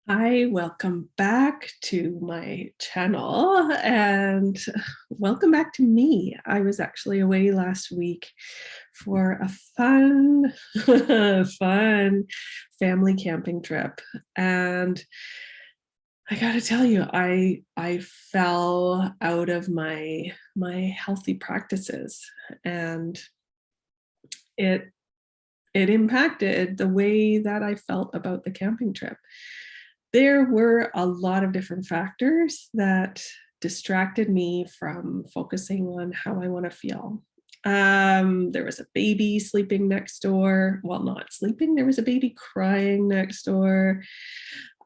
Hi, welcome back to my channel and welcome back to me. I was actually away last week for a fun, fun family camping trip. And I gotta tell you, I fell out of my healthy practices, and it it impacted the way that I felt about the camping trip. There were a lot of different factors that distracted me from focusing on how I want to feel. There was a baby sleeping next door. Well, not sleeping, there was a baby crying next door.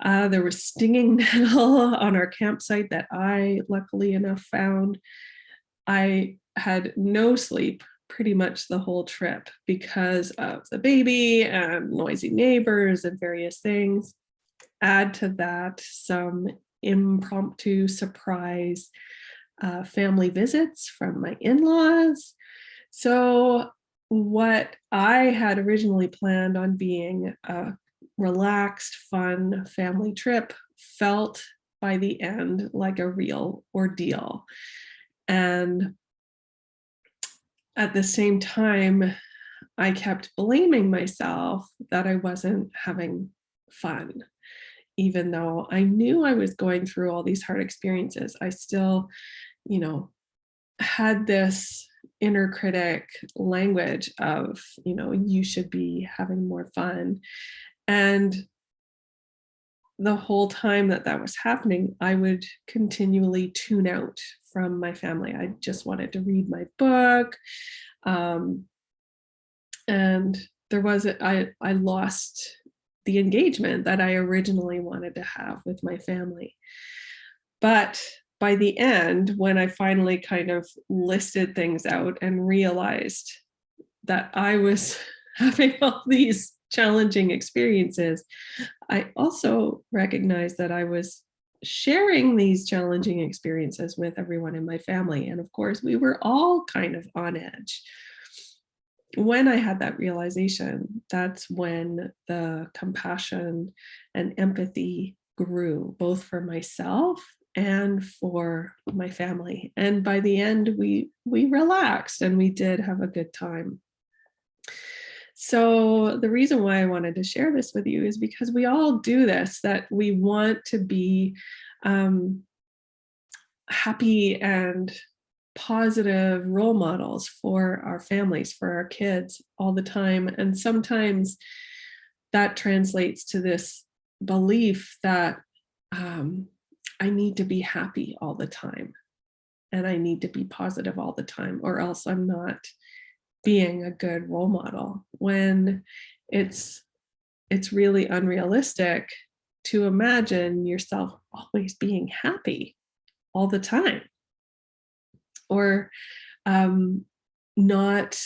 There was stinging nettle on our campsite that I, luckily enough, found. I had no sleep pretty much the whole trip because of the baby and noisy neighbors and various things. Add to that some impromptu surprise family visits from my in-laws. So what I had originally planned on being a relaxed, fun family trip felt by the end like a real ordeal. And at the same time, I kept blaming myself that I wasn't having fun. Even though I knew I was going through all these hard experiences, I still, you know, had this inner critic language of, you should be having more fun. And the whole time that that was happening, I would continually tune out from my family. I just wanted to read my book. Um, and I lost the engagement that I originally wanted to have with my family. But by the end, when I finally kind of listed things out and realized that I was having all these challenging experiences, I also recognized that I was sharing these challenging experiences with everyone in my family. And of course, we were all kind of on edge. When I had that realization, that's when the compassion and empathy grew, both for myself and for my family. And by the end, we relaxed and we did have a good time. So the reason why I wanted to share this with you is because we all do this, that we want to be um, happy and positive role models for our families, for our kids all the time. And sometimes that translates to this belief that um, I need to be happy all the time and I need to be positive all the time, or else I'm not being a good role model, when it's it's really unrealistic to imagine yourself always being happy all the time, or um, not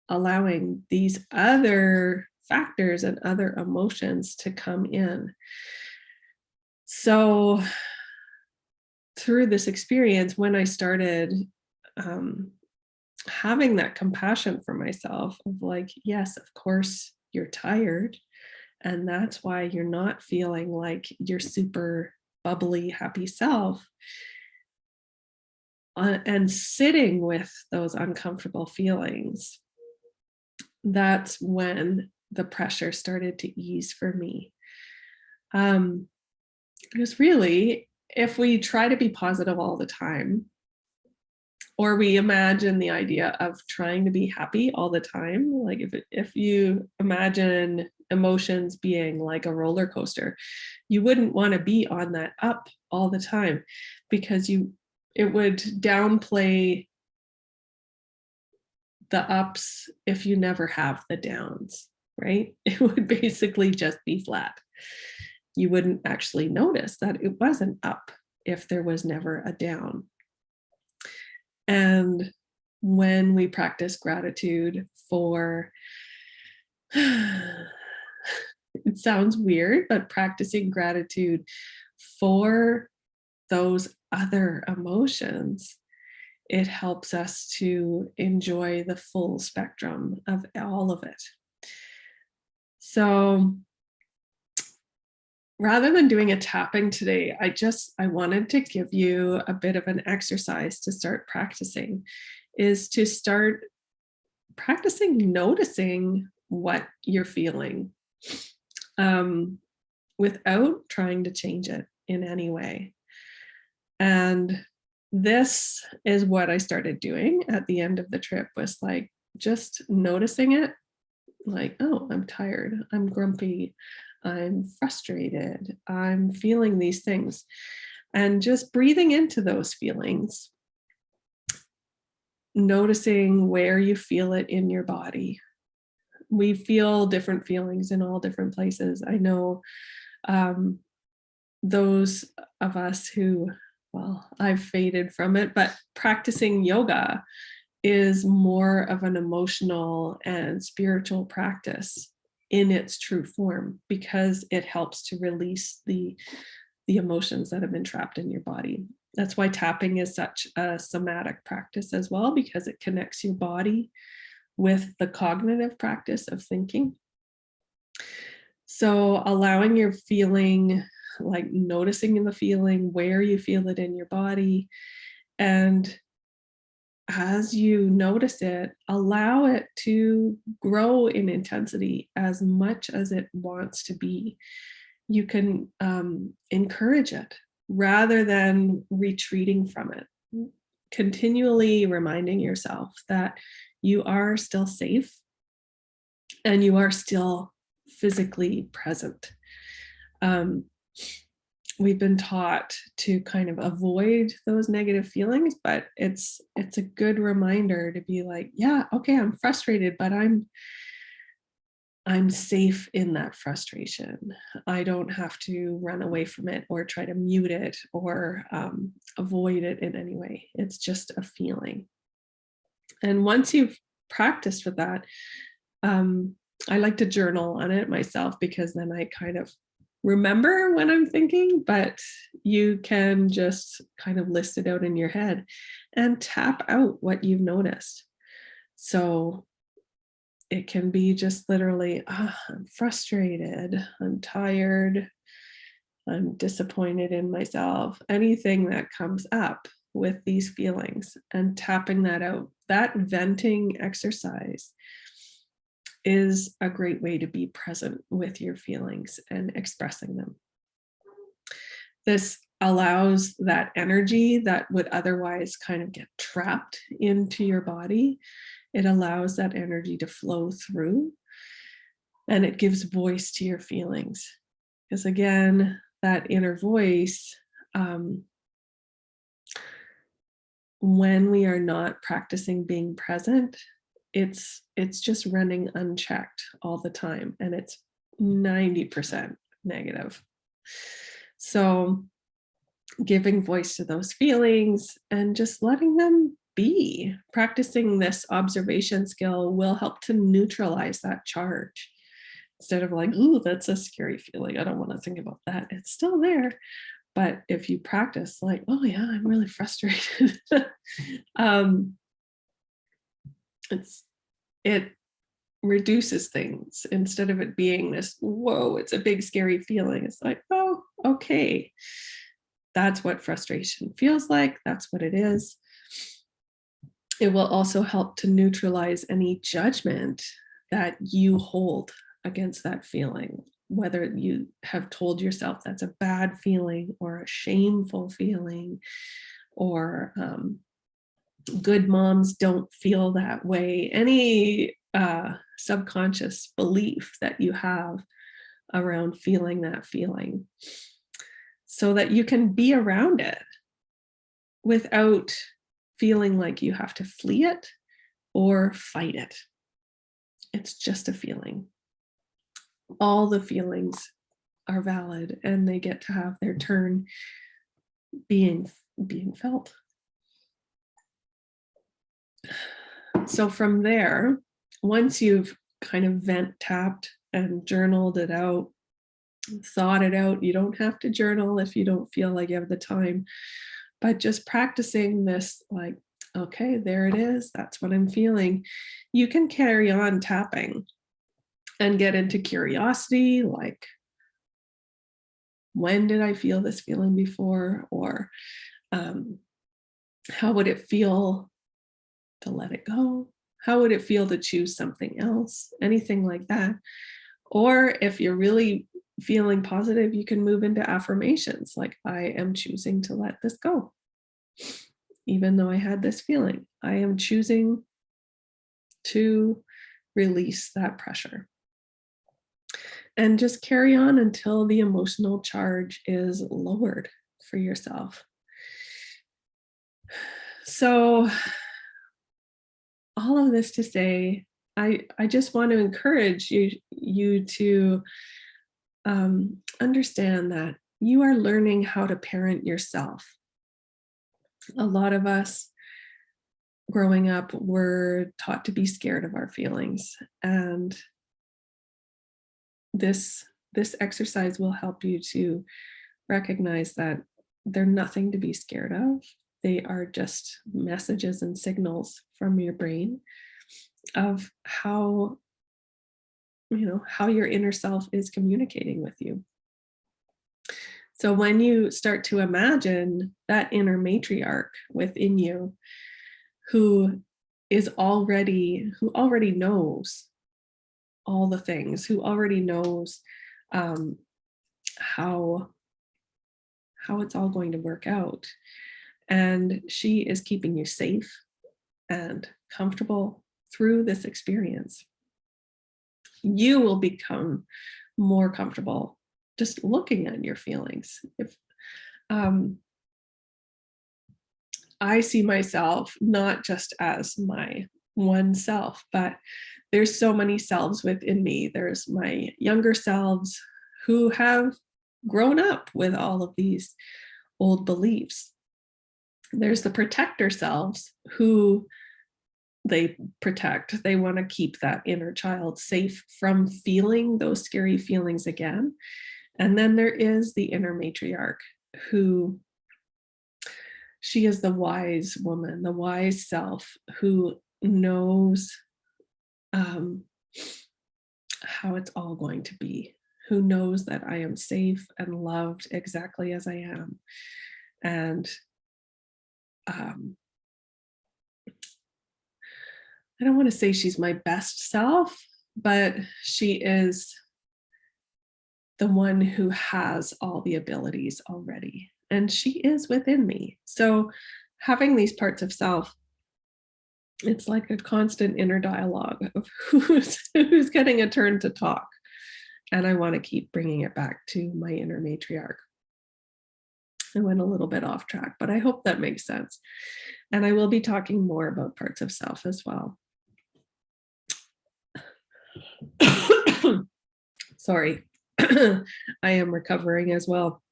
allowing these other factors and other emotions to come in. So through this experience, when I started um, having that compassion for myself of like, yes, of course you're tired, and that's why you're not feeling like your super bubbly, happy self, and sitting with those uncomfortable feelings, that's when the pressure started to ease for me. Um, because really, if we try to be positive all the time, or we imagine the idea of trying to be happy all the time, like if you imagine emotions being like a roller coaster, you wouldn't want to be on that up all the time, because it would downplay the ups if you never have the downs, right? It would basically just be flat. You wouldn't actually notice that it was an up if there was never a down. And when we practice gratitude for, it sounds weird, but practicing gratitude for those other emotions, it helps us to enjoy the full spectrum of all of it. So rather than doing a tapping today, I wanted to give you a bit of an exercise to start practicing, is to start practicing noticing what you're feeling, um, without trying to change it in any way. And this is what I started doing at the end of the trip, was like just noticing it, like, oh, I'm tired, I'm grumpy, I'm frustrated, I'm feeling these things, and just breathing into those feelings, noticing where you feel it in your body. We feel different feelings in all different places. I know, um, those of us who, well, I've faded from it, but practicing yoga is more of an emotional and spiritual practice in its true form, because it helps to release the emotions that have been trapped in your body. That's why tapping is such a somatic practice as well, because it connects your body with the cognitive practice of thinking. So allowing your feeling, like noticing in the feeling where you feel it in your body, and as you notice it, allow it to grow in intensity as much as it wants to be. You can encourage it rather than retreating from it. Continually reminding yourself that you are still safe and you are still physically present. Um, we've been taught to kind of avoid those negative feelings, but it's a good reminder to be like, yeah, okay, I'm frustrated, but I'm safe in that frustration. I don't have to run away from it or try to mute it or avoid it in any way. It's just a feeling. And once you've practiced with that, um, I like to journal on it myself, because then I kind of remember when I'm thinking, but you can just kind of list it out in your head and tap out what you've noticed. So it can be just literally, I'm frustrated, I'm tired, I'm disappointed in myself, anything that comes up with these feelings, and tapping that out. That venting exercise is a great way to be present with your feelings and expressing them. This allows that energy that would otherwise kind of get trapped into your body. It allows that energy to flow through, and it gives voice to your feelings. Because again, that inner voice, when we are not practicing being present, it's just running unchecked all the time, and it's 90% negative. So giving voice to those feelings and just letting them be, practicing this observation skill will help to neutralize that charge. Instead of like, ooh, that's a scary feeling, I don't want to think about that, it's still there. But if you practice like, oh yeah, I'm really frustrated, um, it reduces things. Instead of it being this, whoa, it's a big scary feeling, it's like, oh, okay, that's what frustration feels like, that's what it is. It will also help to neutralize any judgment that you hold against that feeling, whether you have told yourself that's a bad feeling or a shameful feeling, or good moms don't feel that way. Any subconscious belief that you have around feeling that feeling, so that you can be around it without feeling like you have to flee it or fight it. It's just a feeling. All the feelings are valid and they get to have their turn being felt. So from there, once you've kind of vent tapped and journaled it out, thought it out, you don't have to journal if you don't feel like you have the time, but just practicing this, like, okay, there it is, that's what I'm feeling. You can carry on tapping and get into curiosity, like, when did I feel this feeling before? Or um, how would it feel to let it go? How would it feel to choose something else? Anything like that. Or if you're really feeling positive, you can move into affirmations like, I am choosing to let this go. Even though I had this feeling, I am choosing to release that pressure. And just carry on until the emotional charge is lowered for yourself. So, all of this to say, I just want to encourage you to understand that you are learning how to parent yourself. A lot of us growing up were taught to be scared of our feelings, and this exercise will help you to recognize that they're nothing to be scared of. They are just messages and signals from your brain of how how your inner self is communicating with you. So when you start to imagine that inner matriarch within you who already knows all the things, who already knows um, how it's all going to work out, and she is keeping you safe and comfortable through this experience, you will become more comfortable just looking at your feelings. If I see myself not just as my one self, but there's so many selves within me. There's my younger selves who have grown up with all of these old beliefs. There's the protector selves who they protect. They want to keep that inner child safe from feeling those scary feelings again. And then there is the inner matriarch who she is the wise woman, the wise self who knows how it's all going to be, who knows that I am safe and loved exactly as I am. And I don't want to say she's my best self, but she is the one who has all the abilities already. And she is within me. So having these parts of self, it's like a constant inner dialogue of who's getting a turn to talk. And I want to keep bringing it back to my inner matriarch. I went a little bit off track, but I hope that makes sense. And I will be talking more about parts of self as well. Sorry, I am recovering as well.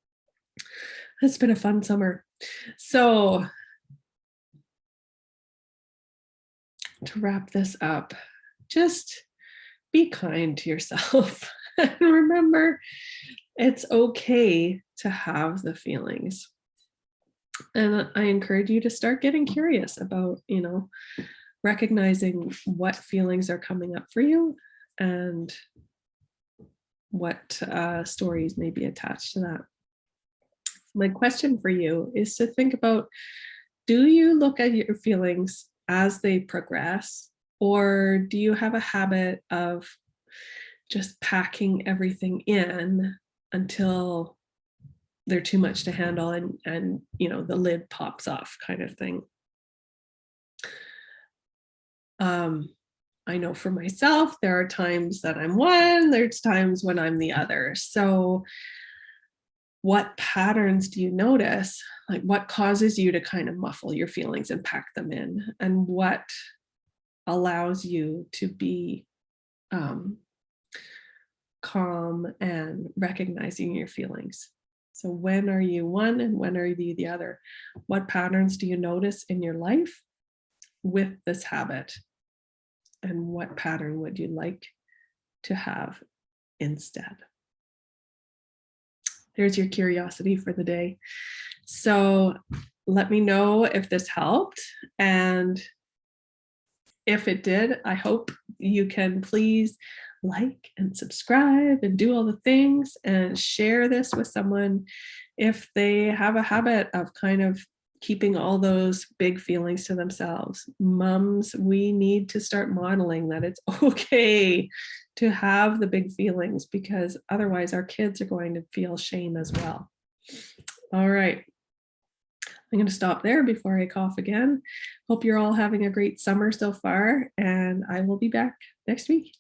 It's been a fun summer. So to wrap this up, just be kind to yourself. And remember, it's okay to have the feelings. And I encourage you to start getting curious about, recognizing what feelings are coming up for you and what stories may be attached to that. My question for you is to think about, do you look at your feelings as they progress, or do you have a habit of just packing everything in until they're too much to handle and the lid pops off kind of thing? I know for myself, there are times that I'm one, there's times when I'm the other. So what patterns do you notice? Like, what causes you to kind of muffle your feelings and pack them in? And what allows you to be calm and recognizing your feelings? So when are you one and when are you the other? What patterns do you notice in your life with this habit? And what pattern would you like to have instead? There's your curiosity for the day. So let me know if this helped. And if it did, I hope you can please like and subscribe and do all the things and share this with someone if they have a habit of kind of keeping all those big feelings to themselves. Moms, we need to start modeling that it's okay to have the big feelings, because otherwise our kids are going to feel shame as well. All right. I'm going to stop there before I cough again. Hope you're all having a great summer so far, and I will be back next week.